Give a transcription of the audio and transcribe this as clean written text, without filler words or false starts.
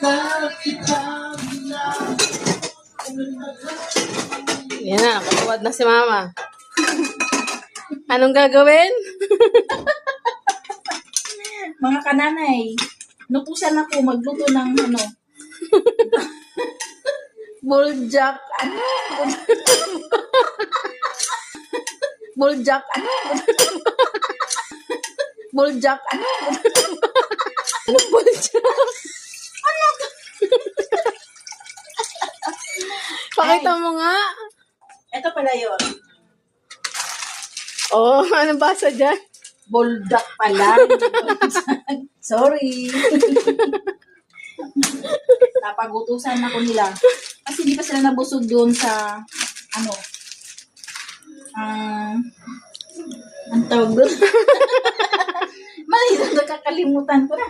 Yan na, nakatuwad na si Mama. Anong gagawin? Mga kananay, nutusan ako magluto ng ano. Buljak. Ano? Buljak. Ano? Buljak. Ano? Anong buljak? Pakita mo nga. Ito pala yun. Oh, anong basa dyan? Buldak pala. Sorry. Napagutusan ako nila. Kasi di pa sila nabusog doon sa ano. Ang tawag doon. Mali na nakakalimutan ko na.